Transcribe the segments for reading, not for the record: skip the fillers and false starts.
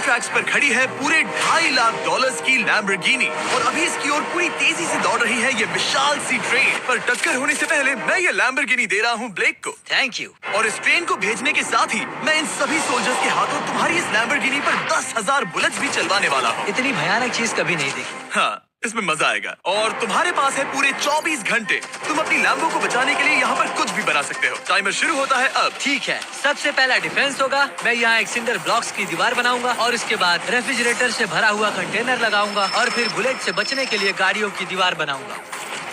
Tracks पर खड़ी है पूरे $2.5 लाख की लैम्बोर्गिनी और अभी इसकी ओर पूरी तेजी से दौड़ रही है ये विशाल सी ट्रेन। पर टक्कर होने से पहले मैं ये लैम्बोर्गिनी दे रहा हूँ ब्लेक को। Thank you. और इस ट्रेन को भेजने के साथ ही मैं इन सभी सोल्जर्स के हाथों तुम्हारी इस लैम्बोर्गिनी पर 10,000 बुलेट्स भी चलवाने वाला हूँ। इतनी भयानक चीज कभी नहीं देखी। हाँ, इसमें मजा आएगा। और तुम्हारे पास है पूरे 24 घंटे। तुम अपनी लैम्बो को बचाने के लिए यहाँ पर कुछ भी बना सकते हो। टाइमर शुरू होता है अब। ठीक है, सबसे पहला डिफेंस होगा। मैं यहाँ एक सिंडर ब्लॉक्स की दीवार बनाऊंगा और इसके बाद रेफ्रिजरेटर से भरा हुआ कंटेनर लगाऊंगा और फिर बुलेट से बचने के लिए गाड़ियों की दीवार बनाऊंगा।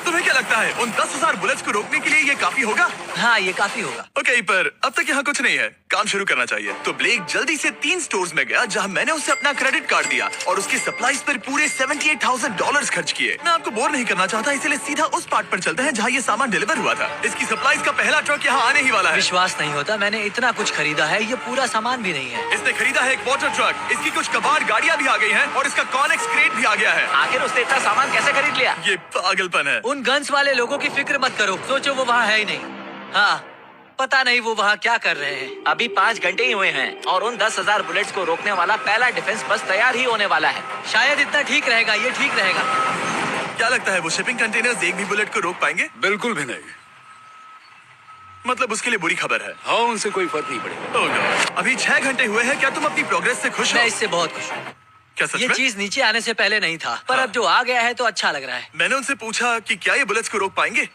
तुम्हें क्या लगता है उन 10,000 बुलेट्स को रोकने के लिए ये काफी होगा? हाँ, ये काफी होगा। ओके, पर अब तक यहाँ कुछ नहीं है। काम शुरू करना चाहिए। तो ब्लेक जल्दी से 3 स्टोर्स में गया जहाँ मैंने उसे अपना क्रेडिट कार्ड दिया और उसके सप्लाईज पर पूरे $78,000 खर्च किए। मैं आपको बोर नहीं करना चाहता, इसलिए सीधा उस पार्ट पर चलते हैं जहाँ ये सामान डिलीवर हुआ था। इसकी सप्लाईज का पहला ट्रक यहाँ आने ही वाला है। विश्वास नहीं होता, मैंने इतना कुछ खरीदा है, ये पूरा सामान भी नहीं है। इसने खरीदा है एक वाटर ट्रक, इसकी कुछ कबाड़ गाड़ियाँ भी आ गई हैं और इसका कॉनेक्स क्रेट भी आ गया है। आखिर उसने इतना सामान कैसे खरीद लिया? ये पागलपन है। उन गन्स वाले लोगों की फिक्र मत करो, सोचो वो वहाँ है ही नहीं। हाँ, पता नहीं वो वहाँ क्या कर रहे हैं। अभी 5 घंटे ही हुए हैं और उन 10,000 बुलेट्स को रोकने वाला पहला डिफेंस बस तैयार ही होने वाला है। शायद इतना ठीक रहेगा, ये ठीक रहेगा। क्या लगता है वो शिपिंग कंटेनर्स एक भी बुलेट को रोक पाएंगे? बिल्कुल भी नहीं। मतलब उसके लिए बुरी खबर है। हाँ, उनसे कोई फर्क नहीं पड़ेगा। Oh God। अभी 6 घंटे हुए हैं। क्या तुम अपनी प्रोग्रेस से खुश हो? मैं इससे बहुत खुश हूँ। क्या सच ये में? चीज नीचे आने से पहले नहीं था, पर हाँ। अब जो आ गया है तो अच्छा लग रहा है। मैंने उनसे पूछा कि क्या ये बुलेट्स को रोक पाएंगे।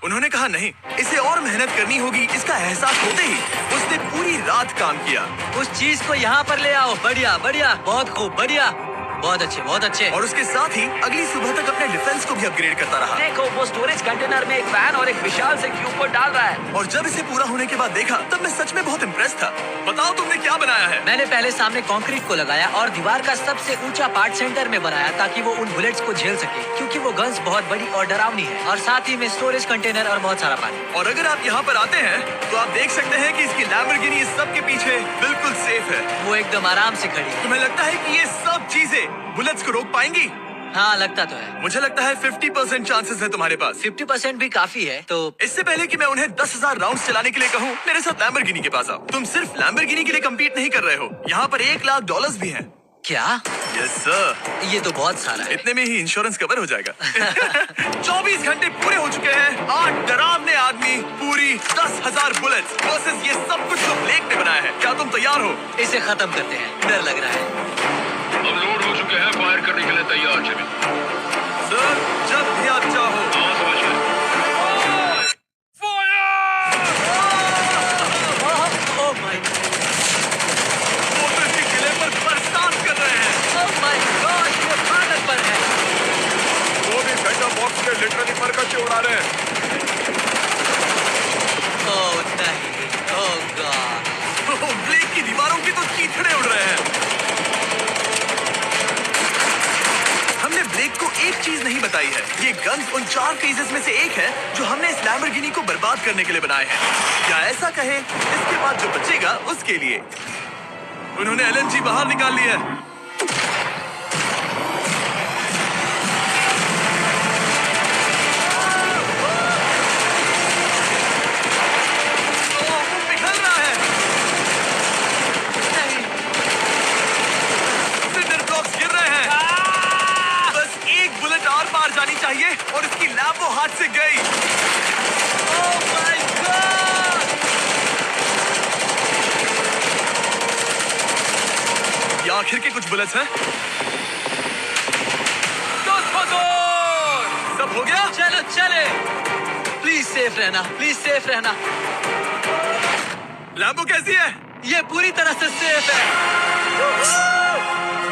उन्होंने कहा नहीं, इसे और मेहनत करनी होगी। इसका एहसास होते ही उसने पूरी रात काम किया। उस चीज को यहाँ पर ले आओ। बढ़िया बढ़िया, बहुत खूब, बढ़िया, बहुत अच्छे, बहुत अच्छे। और उसके साथ ही अगली सुबह तक अपने डिफेंस को भी अपग्रेड करता रहा। देखो, वो स्टोरेज कंटेनर में एक फैन और एक विशाल से क्यूब को डाल रहा है। और जब इसे पूरा होने के बाद देखा तब मैं सच में बहुत इम्प्रेस था। बताओ तुमने क्या बनाया है? मैंने पहले सामने कंक्रीट को लगाया और दीवार का सबसे ऊंचा पार्ट सेंटर में बनाया ताकि वो उन बुलेट्स को झेल सके, क्योंकि वो गन्स बहुत बड़ी और डरावनी है। और साथ ही में स्टोरेज कंटेनर और बहुत सारा पानी। और अगर आप यहाँ पर आते हैं तो आप देख सकते हैं कि इसकी लैम्बोर्गिनी इस सब के पीछे बिल्कुल सेफ है। वो एकदम आराम से खड़ी है। तुम्हें लगता है कि ये सब चीजें बुलेट्स को रोक पाएंगी? हाँ, लगता तो है। मुझे लगता है 50% चांसेस है तुम्हारे पास। 50% भी काफी है। तो इससे पहले कि मैं उन्हें 10,000 राउंड्स चलाने के लिए कहूँ, मेरे साथ लैम्बोर्गिनी के पास आओ। तुम सिर्फ लैम्बोर्गिनी के लिए कम्पीट नहीं कर रहे हो, यहाँ पर $1 लाख भी हैं। क्या? Yes sir. ये तो बहुत सारा है। इतने में ही इंश्योरेंस कवर हो जाएगा। 24 घंटे पूरे हो चुके हैं। 8 डरावने आदमी, पूरी 10,000 बुलेट्स वर्सेस ये सब कुछ जो ब्लेक ने बनाया है। क्या तुम तैयार हो? इसे खत्म करते हैं, डर लग रहा है। अब लोड हो चुके हैं, फायर करने के लिए तैयार। चलिए सर, जब भी आप चाहो। हाँ, समझ गए। ओह माय, मोटर के किले पर बरसात कर रहे हैं। ओह माय गॉड, ये पागल पर है। वो भी सेटअप बॉक्स के लिटरली पर कच्चे उड़ा रहे हैं। ओह नहीं, ओह गॉड। ब्लेक की दीवारों की तो चीथड़े उड़ रहे हैं। हमने ब्लेक को एक चीज नहीं बताई है, ये गन्स उन 4 फेजेस में से एक है जो हमने इस लैम्बोर्गिनी को बर्बाद करने के लिए बनाए हैं। या ऐसा कहें, इसके बाद जो बचेगा उसके लिए। उन्होंने LNG बाहर निकाल ली है। वो पिघल रहा है। सिंडर ब्लॉक्स गिर रहे हैं। बस एक बुलेट और पार जानी चाहिए और इसकी लैम्बो हाथ से गई। Oh my God. ये आखिर के कुछ बुलेट्स हैं। सब हो गया? चलो चले। प्लीज सेफ रहना, प्लीज सेफ रहना। लैम्बो कैसी है? ये पूरी तरह से सेफ है।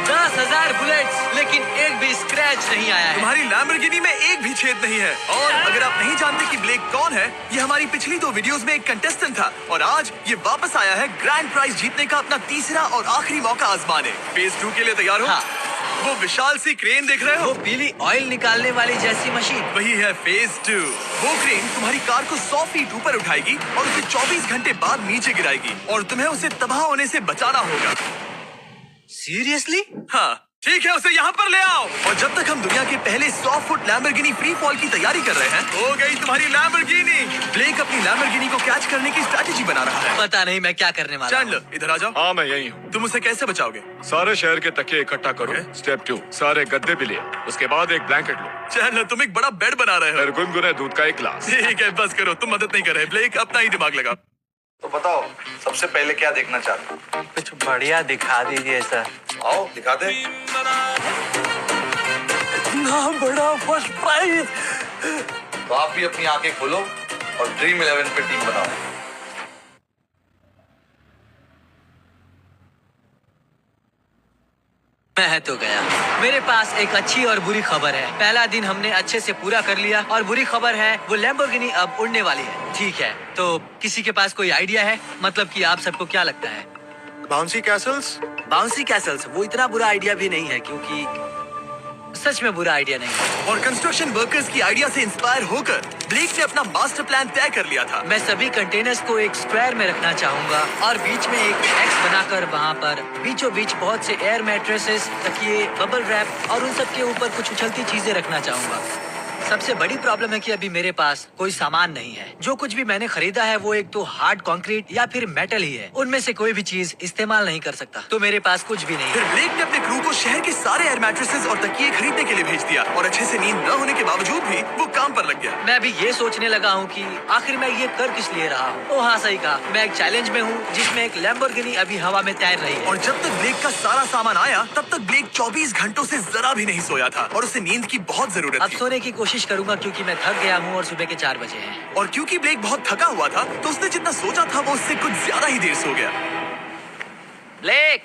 10,000 बुलेट्स, लेकिन एक भी स्क्रैच नहीं आया है। तुम्हारी लैम्बोर्गिनी में एक भी छेद नहीं है। और अगर आप नहीं जानते कि ब्लेक कौन है, ये हमारी पिछली 2 वीडियोस में एक कंटेस्टेंट था और आज ये वापस आया है ग्रैंड प्राइज जीतने का अपना तीसरा और आखिरी मौका आजमाने। फेज 2 के लिए तैयार हो? हाँ। वो विशाल सी क्रेन देख रहे वो हो? पीली ऑयल निकालने वाली जैसी मशीन। वही है फेज 2। वो क्रेन तुम्हारी कार को 100 फीट ऊपर उठाएगी और उसे 24 घंटे बाद नीचे गिराएगी और तुम्हें उसे तबाह होने से बचाना होगा। सीरियसली? हाँ, ठीक है, उसे यहाँ पर ले आओ। और जब तक हम दुनिया के पहले 100 फुट लैम्बोर्गिनी फ्री फॉल की तैयारी कर रहे हैं, हो गई तुम्हारी लैम्बोर्गिनी। ब्लेक अपनी लैम्बोर्गिनी को कैच करने की स्ट्रैटेजी बना रहा है। पता नहीं मैं क्या करने वाला हूँ। चैंडलर, इधर आ जाओ। हाँ, मैं यही हूँ। तुम उसे कैसे बचाओगे? सारे शहर के तकिए इकट्ठा करो। स्टेप 2, सारे गद्दे भी लिए। उसके बाद एक ब्लैंकेट लो। चैंडलर, तुम एक बड़ा बेड बना रहे फिर हो। गुनगुने दूध का एक गिलास। ठीक है, बस करो, तुम मदद नहीं कर रहे। ब्लेक, अपना ही दिमाग लगा। तो बताओ, सबसे पहले क्या देखना चाहते हो? कुछ बढ़िया दिखा दीजिए सर। आओ दिखा दे। ना बड़ा फर्स्ट प्राइज। तो आप भी अपनी आंखें खोलो और ड्रीम 11 पे टीम बनाओ। मैं तो गया। मेरे पास एक अच्छी और बुरी खबर है। पहला दिन हमने अच्छे से पूरा कर लिया और बुरी खबर है वो लैम्बोर्गिनी अब उड़ने वाली है। ठीक है, तो किसी के पास कोई आइडिया है? मतलब कि आप सबको क्या लगता है? Bouncy Castle's? बाउंसी कैसल्स वो इतना बुरा आइडिया भी नहीं है, क्योंकि सच में बुरा आइडिया नहीं है। और कंस्ट्रक्शन वर्कर्स की आइडिया से इंस्पायर होकर ब्लेक ने अपना मास्टर प्लान तय कर लिया था। मैं सभी कंटेनर्स को एक स्क्वायर में रखना चाहूंगा और बीच में एक एक्स बनाकर वहाँ पर बीचों बीच बहुत से एयर मैट्रेसेस, तकिए, बबल रैप और उन सब के ऊपर कुछ उछलती चीजें रखना चाहूंगा। सबसे बड़ी प्रॉब्लम है कि अभी मेरे पास कोई सामान नहीं है। जो कुछ भी मैंने खरीदा है वो एक तो हार्ड कंक्रीट या फिर मेटल ही है। उनमें से कोई भी चीज इस्तेमाल नहीं कर सकता, तो मेरे पास कुछ भी नहीं फिर है। ब्लेक ने अपने क्रू को शहर के सारे एयर मैट्रेसेस और तकिए खरीदने के लिए भेज दिया और अच्छे से नींद न होने के बावजूद भी वो काम पर लग गया। मैं अभी ये सोचने लगा हूँ कि आखिर मैं ये कर किस लिए रहा हूँ। हाँ, सही कहा। मैं एक चैलेंज में हूँ जिसमें एक लैम्बोर्गिनी अभी हवा में तैर रही है। और जब तक ब्लेक का सारा सामान आया तब तक ब्लेक 24 घंटों से जरा भी नहीं सोया था और उसे नींद की बहुत जरूरत अब थी। सोने की कोशिश करूंगा क्योंकि मैं थक गया हूँ और सुबह के 4 बजे हैं। और क्योंकि ब्लेक बहुत थका हुआ था तो उसने जितना सोचा था वो उससे कुछ ज्यादा ही देर सो गया। ब्लेक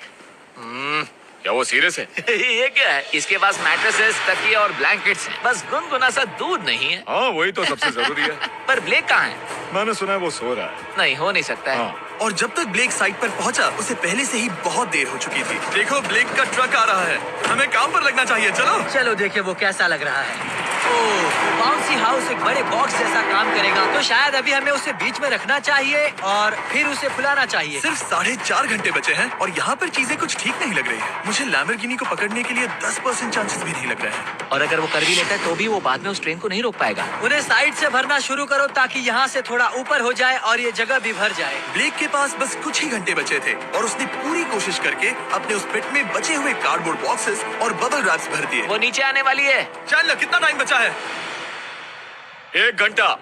क्या वो सीरियस है? ये क्या है? इसके पास मैट्रेसेस, तकिए और ब्लैंकेट्स हैं। बस गुनगुना सा दूध नहीं है। हाँ, वही तो सबसे जरूरी है। पर ब्लेक कहाँ है? मैंने सुना है वो सो रहा है। नहीं, हो नहीं सकता है। हाँ। और जब तक ब्लेक साइट पर पहुंचा उसे पहले से ही बहुत देर हो चुकी थी। देखो, ब्लेक का ट्रक आ रहा है। हमें काम पर लगना चाहिए। चलो चलो देखे वो कैसा लग रहा है। ओह, बाउंसी हाउस एक बड़े बॉक्स जैसा काम करेगा, तो शायद अभी हमें उसे बीच में रखना चाहिए और फिर उसे फुलाना चाहिए। सिर्फ 4.5 घंटे बचे हैं और यहाँ पर चीजें कुछ ठीक नहीं लग रही है। मुझे लैम्बोर्गिनी को पकड़ने के लिए 10% चांसेस भी नहीं लग रहे हैं। और अगर वो कर भी लेता है तो भी वो बाद में उस ट्रेन को नहीं रोक पाएगा। उन्हें साइड से भरना शुरू करो ताकि यहाँ से थोड़ा ऊपर हो जाए और ये जगह भी भर जाए। ब्लेक के पास बस कुछ ही घंटे बचे थे और उसने पूरी कोशिश करके अपने उस पिट में बचे हुए कार्डबोर्ड बॉक्सेस और बबल रैप्स भर दिए। वो नीचे आने वाली है। चैंडलर, कितना टाइम बचा है? 1 घंटा।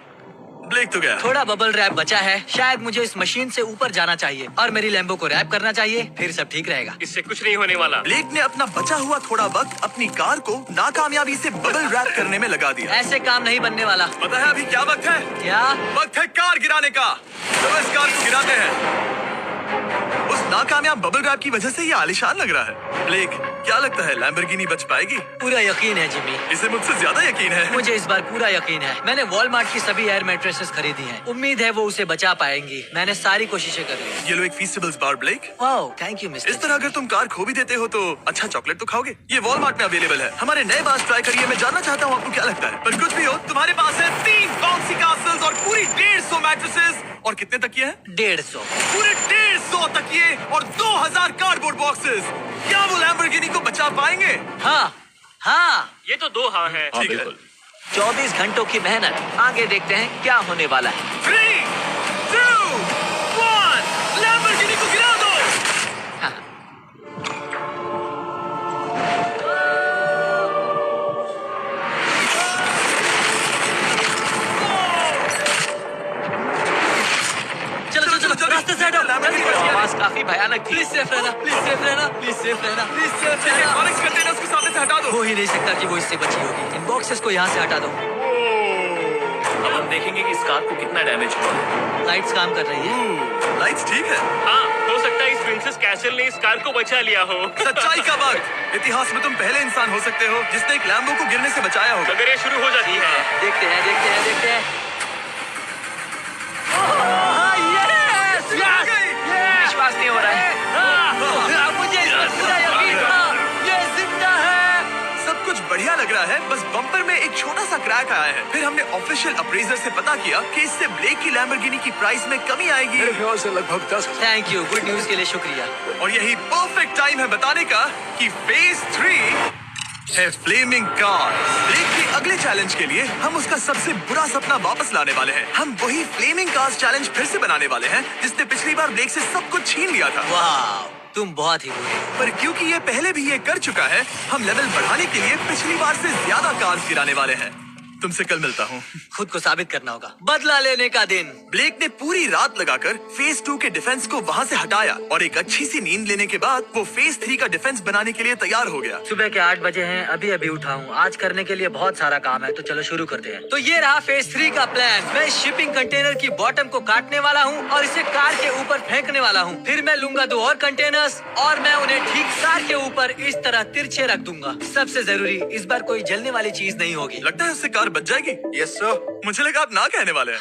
ब्लेक तो गया। थोड़ा बबल रैप बचा है। शायद मुझे इस मशीन से ऊपर जाना चाहिए और मेरी लैम्बो को रैप करना चाहिए, फिर सब ठीक रहेगा। इससे कुछ नहीं होने वाला। ब्लेक ने अपना बचा हुआ थोड़ा वक्त अपनी कार को नाकामयाबी से बबल रैप करने में लगा दिया। ऐसे काम नहीं बनने वाला। पता है अभी क्या वक्त है? क्या? वक्त है कार गिराने का। चलो इस कार को गिराते हैं। उस नाकामयाब बबल रैप की वजह से ये आलीशान लग रहा है। ब्लेक, क्या लगता है लैम्बोर्गिनी बच पाएगी? पूरा यकीन है जिमी। इसे मुझसे ज्यादा यकीन है। मुझे इस बार पूरा यकीन है। मैंने वॉलमार्ट की सभी एयर मैट्रेसेस खरीदी हैं। उम्मीद है वो उसे बचा पाएंगी। मैंने सारी कोशिशें कर ली। ये लो एक फीस्टेबल्स बार ब्लेक। वाह, थैंक यू मिस्टर। इस तरह अगर तुम कार खो भी देते हो तो अच्छा चॉकलेट तो खाओगे। ये वॉलमार्ट में अवेलेबल है। हमारे नए बार ट्राई करिए। मैं जानना चाहता हूँ आपको क्या लगता है। पर कुछ भी हो, तुम्हारे पास है 3 बाउंसी कास्टल्स और पूरी 150 मैट्रेसेस और कितने तकिए हैं? 150। पूरे 150 तकिए और 2000 कार्डबोर्ड बॉक्सेस। क्या वो लैम्बोर्गिनी को बचा पाएंगे? हाँ हाँ। ये तो 2 हाँ है। हाँ, ठीक है। बिल्कुल। 24 घंटों की मेहनत। आगे देखते हैं क्या होने वाला है। 3, 2, 1, लैम्बोर्गिनी को गिरा दो। हाँ। चलो चलो चलो, रास्ते से हटो। जल्दी वो करो। आवाज काफी भयानक थी। प्लीज सेफ रहना, प्लीज सेफ रहना, प्लीज सेफ रहना, प्लीज सेफ रहना। ऑनिक्स कंटेनर्स को सामने से हटा दो। हो ही नहीं सकता कि वो इससे बची होगी। इन बॉक्सेस को यहाँ से हटा दो। अब हम देखेंगे कि इस कार को कितना डैमेज हुआ है। लाइट्स काम कर रही है। लाइट्स ठीक है। हाँ, हो सकता है इस प्रिंसेस कैसल ने इस कार को बचा लिया हो। सच्चाई का वक्त। इतिहास में तुम पहले इंसान हो सकते हो जिसने एक लैम्बो को गिरने से बचाया होगा। अगर ये शुरू हो जाती है। देखते हैं देखते हैं देखते हैं। विश्वास नहीं हो रहा है। मुझे इस पर पूरा यकीन था। ये जिंदा है। सब कुछ बढ़िया लग रहा है, बस बम्पर में एक छोटा सा क्रैक आया है। फिर हमने ऑफिशियल अप्रेजर से पता किया कि इससे ब्लेक की लैम्बोर्गिनी की प्राइस में कमी आएगी। मेरे ख्याल से लगभग 10। थैंक यू, गुड न्यूज के लिए शुक्रिया। और यही परफेक्ट टाइम है बताने का कि फेज 3 है फ्लेमिंग कार। ब्लेक के अगले चैलेंज के लिए हम उसका सबसे बुरा सपना वापस लाने वाले हैं। हम वही फ्लेमिंग कार्स चैलेंज फिर से बनाने वाले हैं जिसने पिछली बार ब्लेक से सब कुछ छीन लिया था। वाह, तुम बहुत ही बुरे हो। पर क्योंकि ये पहले भी ये कर चुका है, हम लेवल बढ़ाने के लिए पिछली बार से ज्यादा कार्स गिराने वाले हैं। तुमसे कल मिलता हूँ। खुद को साबित करना होगा। बदला लेने का दिन। ब्लेक ने पूरी रात लगाकर फेज 2 के डिफेंस को वहाँ से हटाया और एक अच्छी सी नींद लेने के बाद वो फेज 3 का डिफेंस बनाने के लिए तैयार हो गया। सुबह के 8 बजे हैं, अभी अभी उठा हूँ। आज करने के लिए बहुत सारा काम है, तो चलो शुरू करते हैं। तो ये रहा फेज 3 का प्लान। मैं शिपिंग कंटेनर की बॉटम को काटने वाला हूँ और इसे कार के ऊपर फेंकने वाला हूँ। फिर मैं लूंगा 2 और कंटेनर्स और मैं उन्हें ठीक कार के ऊपर इस तरह तिरछे रख दूंगा। सबसे जरूरी, इस बार कोई जलने वाली चीज नहीं होगी। लगता है उससे कार बच जाएगी। Yes sir. मुझे लगा आप ना कहने वाले हैं।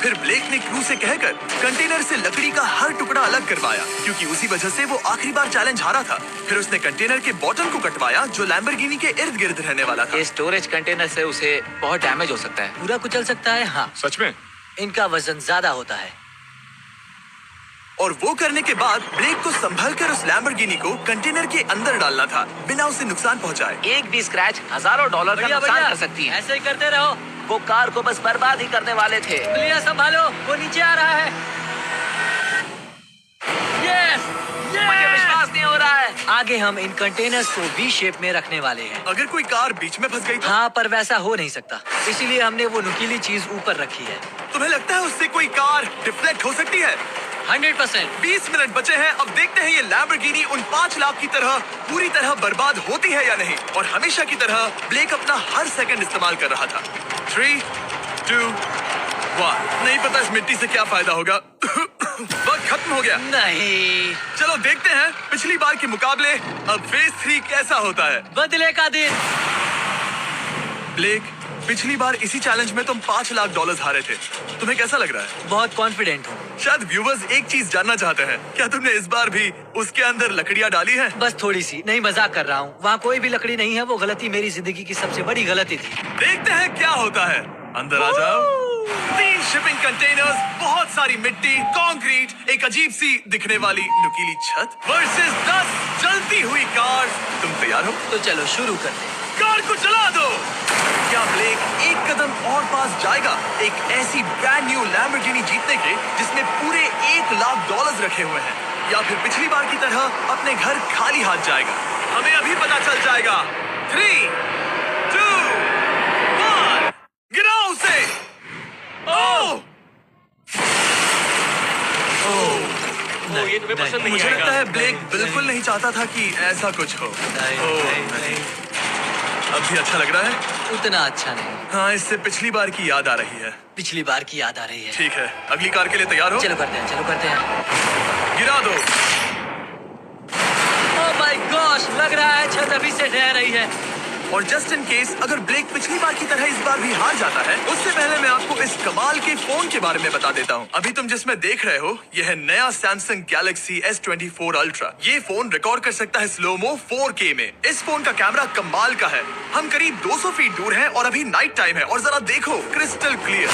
फिर ब्लेक ने क्रू से कहकर कंटेनर से लकड़ी का हर टुकड़ा अलग करवाया क्योंकि उसी वजह से वो आखिरी बार चैलेंज हारा था। फिर उसने कंटेनर के बॉटम को कटवाया जो लैम्बोर्गिनी के इर्द गिर्द रहने वाला था। ये स्टोरेज कंटेनर से उसे बहुत डैमेज हो सकता है। पूरा कुचल सकता है। हाँ, सच में? इनका वजन ज्यादा होता है। और वो करने के बाद ब्लेक को संभलकर उस लैम्बोर्गिनी को कंटेनर के अंदर डालना था बिना उसे नुकसान पहुंचाए। एक भी स्क्रैच हजारों डॉलर का बढ़िया नुकसान बढ़िया, कर सकती है। ऐसे ही करते रहो। वो कार को बस बर्बाद ही करने वाले थे। लिया संभालो, वो नीचे आ रहा है। यस, मुझे विश्वास नहीं हो रहा है। आगे हम इन कंटेनर्स को वी शेप में रखने वाले हैं। अगर कोई कार बीच में फंस गई तो? हाँ, पर वैसा हो नहीं सकता, इसीलिए हमने वो नुकीली चीज ऊपर रखी है। तुम्हें लगता है उससे कोई कार डिफ्लेक्ट हो सकती है? 100%। 20 मिनट बचे हैं। अब देखते हैं ये लैम्बोर्गिनी उन 5 लाख की तरह पूरी तरह बर्बाद होती है या नहीं। और हमेशा की तरह ब्लेक अपना हर सेकंड इस्तेमाल कर रहा था। 3, 2, 1। नहीं पता इस मिट्टी से क्या फायदा होगा। वक्त खत्म हो गया। नहीं, चलो देखते हैं पिछली बार के मुकाबले अब फेज 3 कैसा होता है। बदले का दिन। ब्लेक, पिछली बार इसी चैलेंज में तुम $5 लाख हारे थे। तुम्हें कैसा लग रहा है? बहुत कॉन्फिडेंट हूँ। शायद व्यूवर्स एक चीज जानना चाहते हैं, क्या तुमने इस बार भी उसके अंदर लकड़ियाँ डाली हैं? बस थोड़ी सी, नहीं मजाक कर रहा हूँ। वहाँ कोई भी लकड़ी नहीं है। वो गलती मेरी जिंदगी की सबसे बड़ी गलती थी। देखते हैं क्या होता है। अंदर आ जाओ। 3 शिपिंग कंटेनर्स, बहुत सारी मिट्टी, कंक्रीट, एक अजीब सी दिखने वाली नुकीली छत वर्सेस 10 जलती हुई कार। तुम तैयार हो? तो चलो शुरू करते हैं। कार को चला दो। क्या ब्लेक एक कदम और पास जाएगा एक ऐसी ब्रांड न्यू लैम्बोर्गिनी जीतने के जिसमें पूरे $1 लाख रखे हुए हैं, या फिर पिछली बार की तरह अपने घर खाली हाथ जाएगा? हमें अभी पता चल जाएगा। 3, 2, 1, गिराओ उसे। ओह! वो ये तुम्हें पसंद नहीं मुझे आएगा। लगता है ब्लेक बिल्कुल नहीं चाहता था कि ऐसा कुछ हो। नहीं, अब भी अच्छा लग रहा है? उतना अच्छा नहीं। हाँ, इससे पिछली बार की याद आ रही है। पिछली बार की याद आ रही है। ठीक है, अगली कार के लिए तैयार हो? चलो करते हैं, चलो करते हैं। गिरा दो। ओह माय गॉश, लग रहा है छत अभी से ढह रही है। और जस्ट इन केस अगर ब्लेक पिछली बार की तरह इस बार भी हार जाता है, उससे पहले मैं आपको इस कमाल के फोन के बारे में बता देता हूँ। अभी तुम जिसमें देख रहे हो, यह है नया सैमसंग गैलेक्सी S24 अल्ट्रा। ये फोन रिकॉर्ड कर सकता है स्लोमो 4K में। इस फोन का कैमरा कमाल का है। हम करीब 200 फीट दूर हैं और अभी नाइट टाइम है और जरा देखो, क्रिस्टल क्लियर।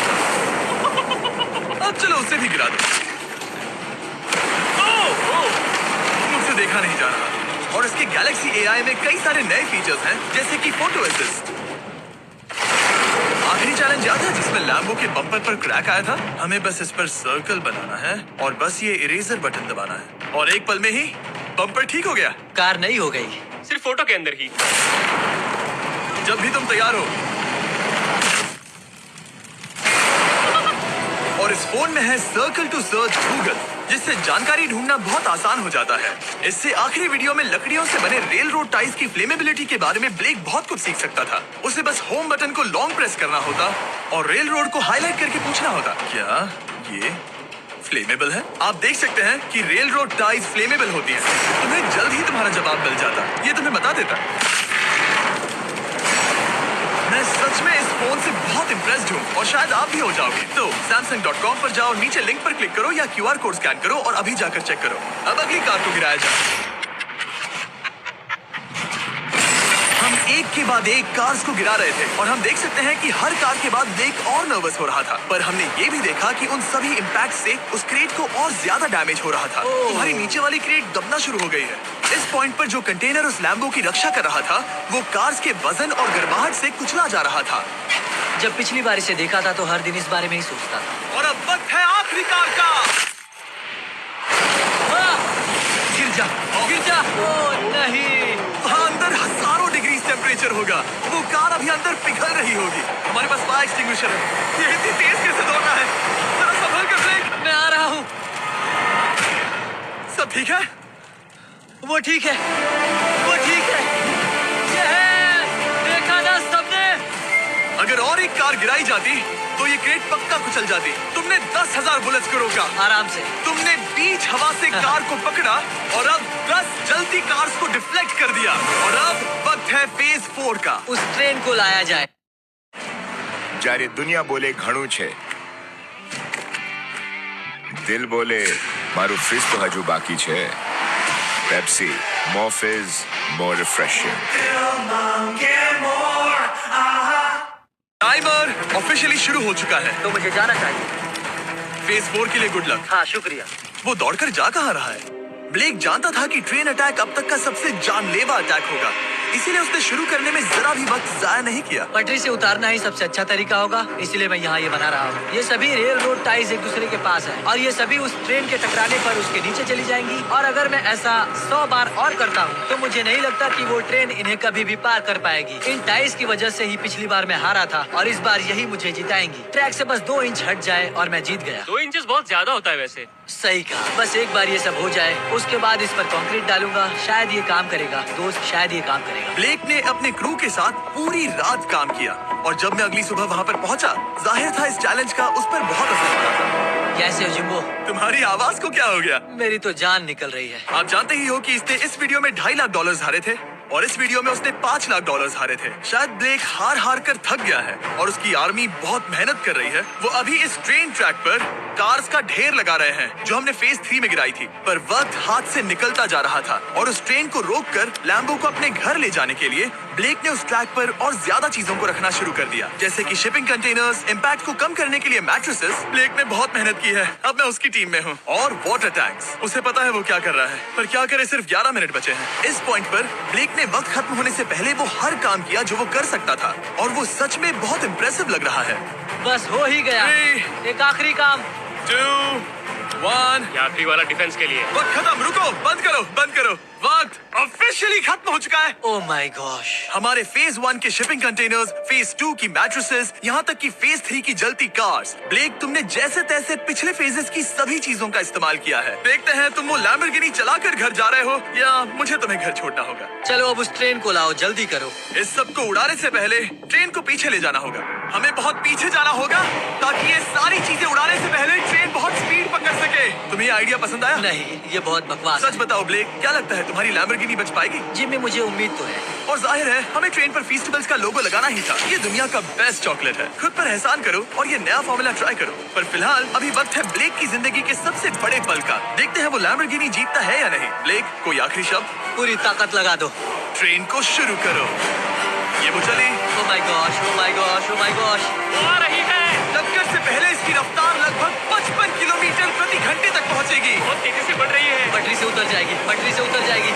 अब चलो उसे भी गिरा दो। मुझसे देखा नहीं जा रहा। और इसके गैलेक्सी AI में कई सारे नए फीचर्स हैं, जैसे कि फोटो असिस्ट। आखिरी चैलेंज याद है जिसमें लैम्बो के बम्पर पर क्रैक आया था? हमें बस इस पर सर्कल बनाना है और बस ये इरेजर बटन दबाना है और एक पल में ही बम्पर ठीक हो गया। कार नई हो गई। सिर्फ फोटो के अंदर ही। जब भी तुम तैयार हो। और इस फोन में है सर्कल टू सर्च गूगल, जिससे जानकारी ढूंढना बहुत आसान हो जाता है। इससे आखिरी वीडियो में लकड़ियों से बने रेल रोड टाइज की फ्लेमेबिलिटी के बारे में ब्लेक बहुत कुछ सीख सकता था। उसे बस होम बटन को लॉन्ग प्रेस करना होता और रेल रोड को हाईलाइट करके पूछना होता, क्या ये फ्लेमेबल है? आप देख सकते हैं कि रेल रोड टाइज फ्लेमेबल होती है। तुम्हें जल्द ही तुम्हारा जवाब मिल जाता। ये तुम्हें बता देता। मैं सच में इस फोन से बहुत इम्प्रेस्ड हूँ और शायद आप भी हो जाओगे। तो Samsung.com पर जाओ, नीचे लिंक पर क्लिक करो या QR कोड स्कैन करो और अभी जाकर चेक करो। अब अगली कार को गिराया जाए। हम एक के बाद एक कार्स को गिरा रहे थे और हम देख सकते हैं कि हर कार के बाद ब्लेक और नर्वस हो रहा था। पर हमने ये भी देखा कि उन सभी इम्पैक्ट से उस क्रेट को और ज्यादा डैमेज हो रहा था। तुम्हारी नीचे वाली क्रेट दबना शुरू हो गई है। इस पॉइंट पर जो कंटेनर उस लैम्बो की रक्षा कर रहा था वो कार्स के वजन और गर्माहट से कुचला जा रहा था। जब पिछली बार इसे देखा था तो हर दिन इस बारे में ही सोचता था। और अब वक्त है आखिरी कार का। गिर जा, गिर जा। ओह नहीं। वहाँ अंदर हजारों डिग्री टेम्परेचर होगा। वो कार अभी अंदर पिघल रही होगी। हमारे पास फायर एक्सटिंग्विशर है। ये इतनी तेज कैसे दौड़ना है? जरा संभल कर ब्लेक। मैं आ रहा हूँ। सब ठीक है? वो ठीक है, वो ठीक है। ये है, देखा ना सबने। अगर और एक कार गिराई जाती तो ये क्रेट पक्का कुचल जाती। तुमने 10,000 बुलेट्स को रोका। आराम से। तुमने बीच हवा से कार को पकड़ा और अब 10 जलती कार्स को डिफ्लेक्ट कर दिया। और अब वक्त है फेज 4 का। उस ट्रेन को लाया जाए। જ્યારે દુનિયા બોલે ઘણું છે, દિલ બોલે મારું ફ્રીજ તો હજુ બાકી છે. Pepsi, more fizz, more refreshing. Timer officially शुरू हो चुका है। तो मुझे जाना चाहिए। फेज 4 के लिए गुड लक। हाँ शुक्रिया। वो दौड़कर जा कहाँ रहा है? ब्लेक जानता था कि ट्रेन अटैक अब तक का सबसे जानलेवा अटैक होगा, इसीलिए उसने शुरू करने में जरा भी वक्त जाया नहीं किया। पटरी से उतारना ही सबसे अच्छा तरीका होगा, इसलिए मैं यहाँ ये बना रहा हूँ। ये सभी रेल रोड टाइज एक दूसरे के पास है और ये सभी उस ट्रेन के टकराने पर उसके नीचे चली जाएंगी। और अगर मैं ऐसा 100 बार और करता हूँ तो मुझे नहीं लगता कि वो ट्रेन इन्हें कभी भी पार कर पाएगी। इन टाइज की वजह से ही पिछली बार मैं हारा था और इस बार यही मुझे जिताएंगी। ट्रैक से बस 2 इंच हट जाए और मैं जीत गया। 2 इंचेस बहुत ज्यादा होता है वैसे। सही कहा। बस एक बार ये सब हो जाए, उसके बाद इस पर कंक्रीट डालूंगा। शायद ये काम करेगा दोस्त, शायद ये काम करेगा। ब्लेक ने अपने क्रू के साथ पूरी रात काम किया और जब मैं अगली सुबह वहाँ पर पहुँचा, जाहिर था इस चैलेंज का उस पर बहुत असर पड़ा था। कैसे हो जिम्बो? तुम्हारी आवाज को क्या हो गया? मेरी तो जान निकल रही है। आप जानते ही हो कि इसने इस वीडियो में $2.5 लाख हारे थे और इस वीडियो में उसने $5 लाख हारे थे। शायद ब्लेक हार हार कर थक गया है और उसकी आर्मी बहुत मेहनत कर रही है। वो अभी इस ट्रेन ट्रैक पर कार्स का ढेर लगा रहे हैं जो हमने फेज 3 में गिराई थी। पर वक्त हाथ से निकलता जा रहा था और उस ट्रेन को रोककर लैम्बो को अपने घर ले जाने के लिए ब्लेक ने उस ट्रैक पर और ज्यादा चीजों को रखना शुरू कर दिया, जैसे कि शिपिंग कंटेनर्स, इम्पैक्ट को कम करने के लिए मैट्रेसेस। ब्लेक ने बहुत मेहनत की है, अब मैं उसकी टीम में हूँ। और वाटर टैंक्स, उसे पता है वो क्या कर रहा है, पर क्या करे, सिर्फ 11 मिनट बचे हैं। इस पॉइंट पर ब्लेक ने वक्त खत्म होने से पहले वो हर काम किया जो वो कर सकता था और वो सच में बहुत इम्प्रेसिव लग रहा है। बस हो ही गया। 3, एक आखिरी काम। 2, 1। ये आखिरी वाला डिफेंस के लिए। वक्त खत्म, रुको, बंद करो, बंद करो। वक्त ऑफिशियली खत्म हो चुका है। Oh my gosh. हमारे फेज 1 के शिपिंग कंटेनर्स, फेज 2 की मैट्रेसेस, यहाँ तक कि फेज 3 की जलती कार्स। ब्लेक, तुमने जैसे तैसे पिछले फेजेस की सभी चीजों का इस्तेमाल किया है। देखते हैं तुम वो लैम्बोर्गिनी चलाकर घर जा रहे हो या मुझे तुम्हें घर छोड़ना होगा। चलो अब उस ट्रेन को लाओ, जल्दी करो। इस सब को उड़ाने से पहले ट्रेन को पीछे ले जाना होगा। हमें बहुत पीछे जाना होगा ताकि ये सारी चीजें उड़ाने से पहले ट्रेन बहुत स्पीड पकड़ सके। तुम्हें ये आइडिया पसंद आया? नहीं, ये बहुत बकवास सच बताओ ब्लेक, क्या लगता है तुम्हारी लैम्बोर्गिनी बच पाएगी? जिम्मी, मुझे उम्मीद तो है। और जाहिर है हमें ट्रेन पर फीस्टिवल्स का लोगो लगाना ही था। ये दुनिया का बेस्ट चॉकलेट है। खुद पर एहसान करो और ये नया फॉर्मूला ट्राई करो। पर फिलहाल अभी वक्त है ब्लेक की जिंदगी के सबसे बड़े पल का। देखते हैं वो लैम्बोर्गिनी जीतता है या नहीं। ब्लेक, कोई आखिरी शब्द? पूरी ताकत लगा दो। ट्रेन को शुरू करो। ये वो चली। Oh my gosh, oh my gosh, oh my gosh. वो आ रही है। टक्कर से पहले इसकी रफ्तार लगभग 55 किलोमीटर प्रति घंटे तक पहुंचेगी। बहुत तेजी से बढ़ रही है। पटरी से उतर जाएगी, पटरी से उतर जाएगी।